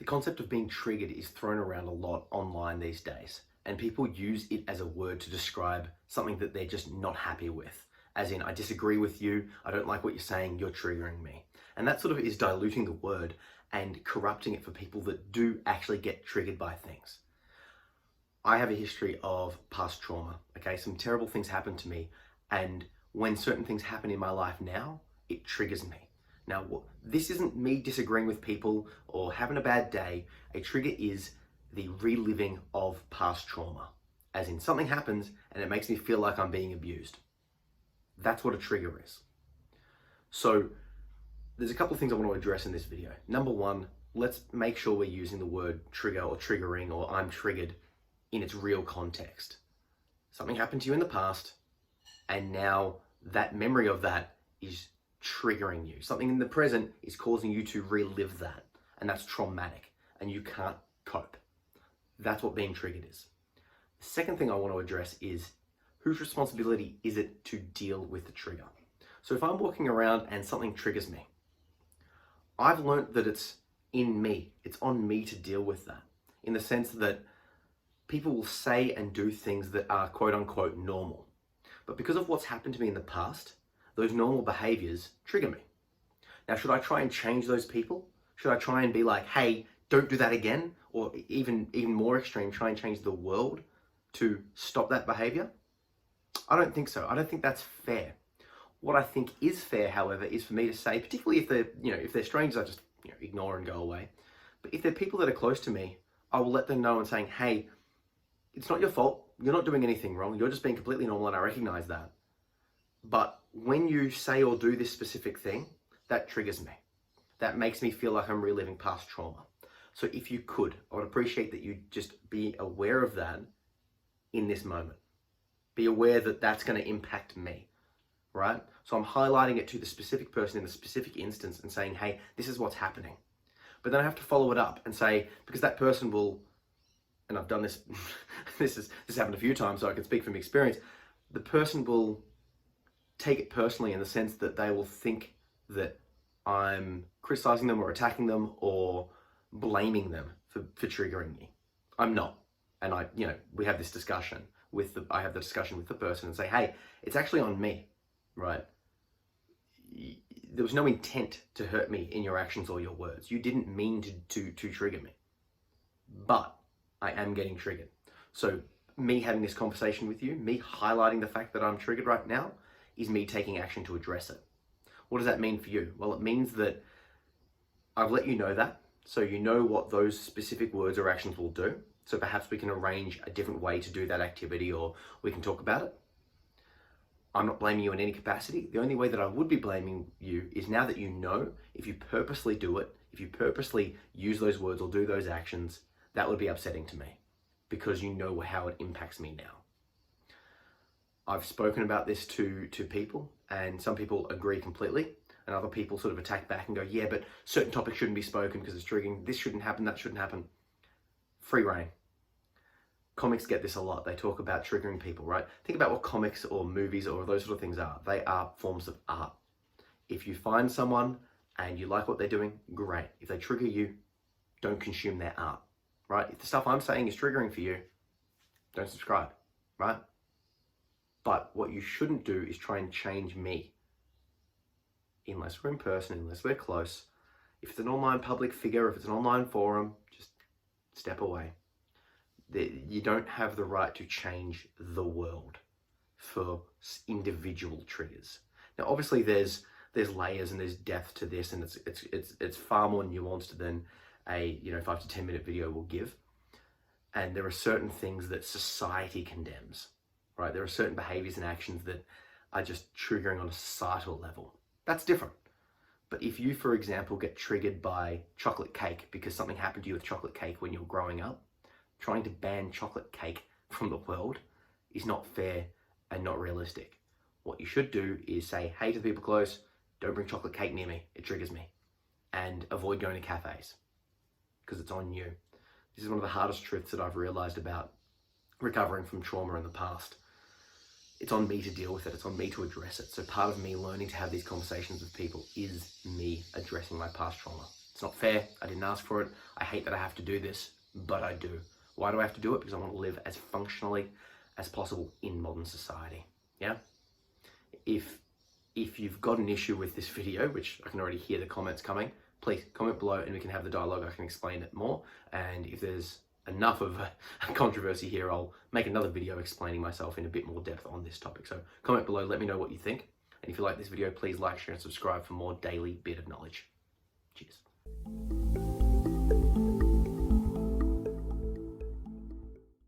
The concept of being triggered is thrown around a lot online these days, and people use it as a word to describe something that they're just not happy with. As in, I disagree with you, I don't like what you're saying, you're triggering me. And that sort of is diluting the word and corrupting it for people that do actually get triggered by things. I have a history of past trauma, okay? Some terrible things happened to me, and when certain things happen in my life now, it triggers me. Now, this isn't me disagreeing with people or having a bad day. A trigger is the reliving of past trauma. As in, something happens and it makes me feel like I'm being abused. That's what a trigger is. So, there's a couple of things I want to address in this video. Number one, let's make sure we're using the word trigger or triggering or I'm triggered in its real context. Something happened to you in the past, and now that memory of that is triggering you. Something in the present is causing you to relive that, and that's traumatic, and you can't cope. That's what being triggered is. The second thing I want to address is whose responsibility is it to deal with the trigger? So if I'm walking around and something triggers me, I've learned that it's in me. It's on me to deal with that, in the sense that people will say and do things that are quote unquote normal. But because of what's happened to me in the past, those normal behaviors trigger me. Now, should I try and change those people? Should I try and be like, hey, don't do that again? Or even more extreme, try and change the world to stop that behavior? I don't think so. I don't think that's fair. What I think is fair, however, is for me to say, particularly if they're strangers, I just ignore and go away. But if they're people that are close to me, I will let them know and saying, hey, it's not your fault. You're not doing anything wrong. You're just being completely normal, and I recognize that. But when you say or do this specific thing, that triggers me. That makes me feel like I'm reliving past trauma. So if you could, I would appreciate that you just be aware of that in this moment. Be aware that that's going to impact me, right? So I'm highlighting it to the specific person in the specific instance and saying, hey, this is what's happening. But then I have to follow it up and say, because that person will, and I've done this, this happened a few times, so I can speak from experience, the person will take it personally in the sense that they will think that I'm criticizing them or attacking them or blaming them for triggering me. I'm not. And we have this discussion I have the discussion with the person and say, hey, it's actually on me, right? There was no intent to hurt me in your actions or your words. You didn't mean to trigger me, but I am getting triggered. So me having this conversation with you, me highlighting the fact that I'm triggered right now, is me taking action to address it. What does that mean for you? Well, it means that I've let you know that, so you know what those specific words or actions will do. So perhaps we can arrange a different way to do that activity, or we can talk about it. I'm not blaming you in any capacity. The only way that I would be blaming you is now that you know, if you purposely do it, if you purposely use those words or do those actions, that would be upsetting to me because you know how it impacts me now. I've spoken about this to people, and some people agree completely, and other people sort of attack back and go, yeah, but certain topics shouldn't be spoken because it's triggering. This shouldn't happen, that shouldn't happen. Free reign. Comics get this a lot. They talk about triggering people, right? Think about what comics or movies or those sort of things are. They are forms of art. If you find someone and you like what they're doing, great. If they trigger you, don't consume their art, right? If the stuff I'm saying is triggering for you, don't subscribe, right? But what you shouldn't do is try and change me. Unless we're in person, unless we're close. If it's an online public figure, if it's an online forum, just step away. You don't have the right to change the world for individual triggers. Now, obviously, there's layers and there's depth to this, and it's far more nuanced than a 5 to 10 minute video will give. And there are certain things that society condemns, right? There are certain behaviors and actions that are just triggering on a societal level. That's different. But if you, for example, get triggered by chocolate cake because something happened to you with chocolate cake when you were growing up, trying to ban chocolate cake from the world is not fair and not realistic. What you should do is say, hey to the people close, don't bring chocolate cake near me, it triggers me. And avoid going to cafes, because it's on you. This is one of the hardest truths that I've realized about recovering from trauma in the past. It's on me to deal with it, it's on me to address it. So part of me learning to have these conversations with people is me addressing my past trauma. It's not fair. I didn't ask for it. I hate that I have to do this, but I do. Why do I have to do it? Because I want to live as functionally as possible in modern society. Yeah? If you've got an issue with this video, which I can already hear the comments coming, please comment below and we can have the dialogue. I can explain it more. And if there's enough of a controversy here, I'll make another video explaining myself in a bit more depth on this topic. So comment below, let me know what you think. And if you like this video, please like, share, and subscribe for more daily bit of knowledge. Cheers.